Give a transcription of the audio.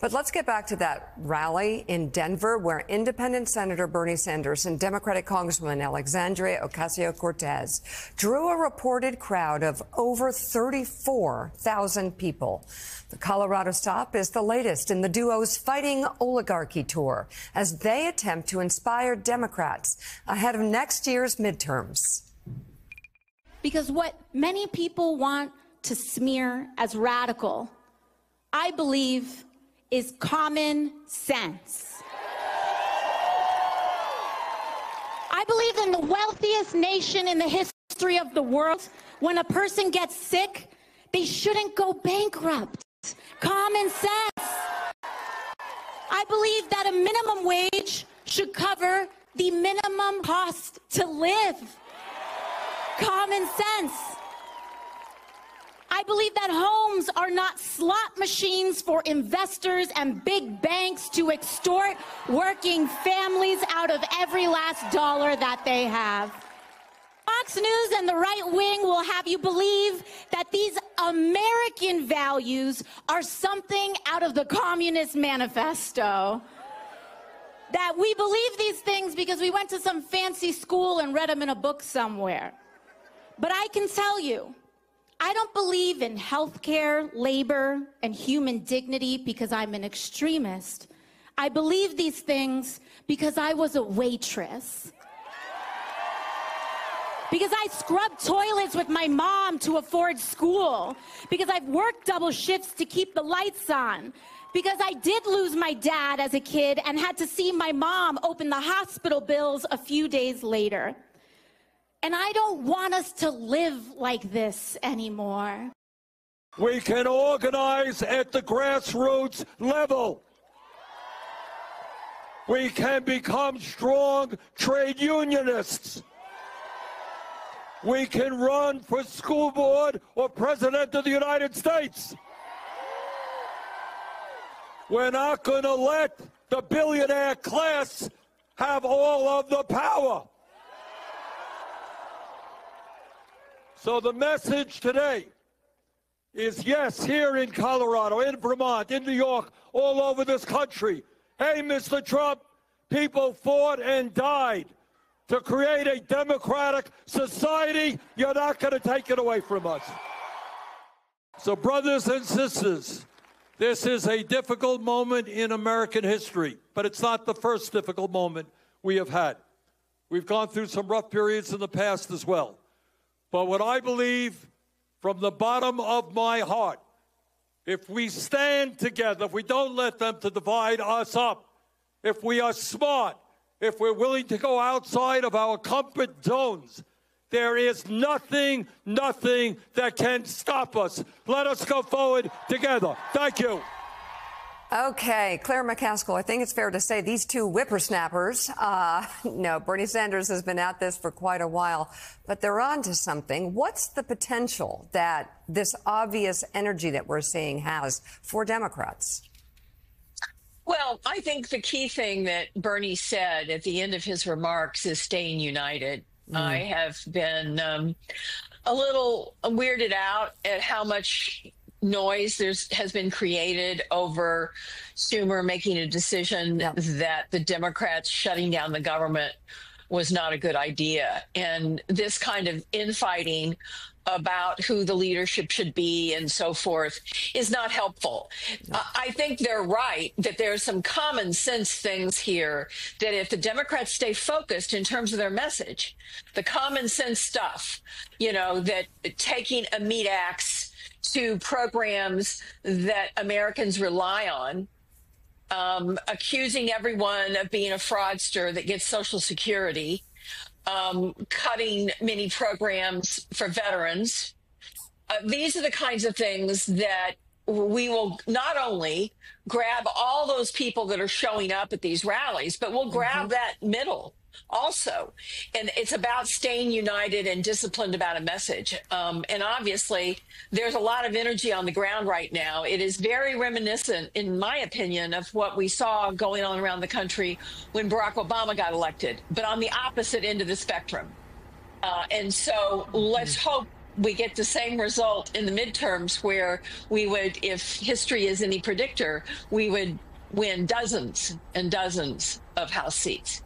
But let's get back to that rally in Denver where independent Senator Bernie Sanders and Democratic Congresswoman Alexandria Ocasio-Cortez drew a reported crowd of over 34,000 people. The Colorado stop is the latest in the duo's Fighting Oligarchy tour as they attempt to inspire Democrats ahead of next year's midterms. Because what many people want to smear as radical, I believe, is common sense. I believe in the wealthiest nation in the history of the world, when a person gets sick, they shouldn't go bankrupt. Common sense. I believe that a minimum wage should cover the minimum cost to live. Common sense. I believe that homes are not slot machines for investors and big banks to extort working families out of every last dollar that they have. Fox News and the right wing will have you believe that these American values are something out of the Communist Manifesto. That we believe these things because we went to some fancy school and read them in a book somewhere. But I can tell you, I don't believe in healthcare, labor, and human dignity because I'm an extremist. I believe these things because I was a waitress. Because I scrubbed toilets with my mom to afford school. Because I've worked double shifts to keep the lights on. Because I did lose my dad as a kid and had to see my mom open the hospital bills a few days later. And I don't want us to live like this anymore. We can organize at the grassroots level. We can become strong trade unionists. We can run for school board or president of the United States. We're not going to let the billionaire class have all of the power. So the message today is, yes, here in Colorado, in Vermont, in New York, all over this country. Hey, Mr. Trump, people fought and died to create a democratic society. You're not going to take it away from us. So, brothers and sisters, this is a difficult moment in American history, but it's not the first difficult moment we have had. We've gone through some rough periods in the past as well. But what I believe from the bottom of my heart, if we stand together, if we don't let them to divide us up, if we are smart, if we're willing to go outside of our comfort zones, there is nothing that can stop us. Let us go forward together. Thank you. Okay, Claire McCaskill, I think it's fair to say these two whippersnappers, no, Bernie Sanders has been at this for quite a while, but they're on to something. What's the potential that this obvious energy that we're seeing has for Democrats? Well, I think the key thing that Bernie said at the end of his remarks is staying united. I have been a little weirded out at how much noise has been created over Schumer making a decision that the Democrats shutting down the government was not a good idea. And this kind of infighting about who the leadership should be and so forth is not helpful. I think they're right that there's some common sense things here that if the Democrats stay focused in terms of their message, the common sense stuff, you know, that taking a meat axe to programs that Americans rely on, accusing everyone of being a fraudster that gets Social Security, cutting many programs for veterans. These are the kinds of things that we will not only grab all those people that are showing up at these rallies, but we'll grab that middle also. And it's about staying united and disciplined about a message. And obviously, there's a lot of energy on the ground right now. It is very reminiscent, in my opinion, of what we saw going on around the country when Barack Obama got elected, but on the opposite end of the spectrum. And so let's hope we get the same result in the midterms where we would, if history is any predictor, we would win dozens and dozens of House seats.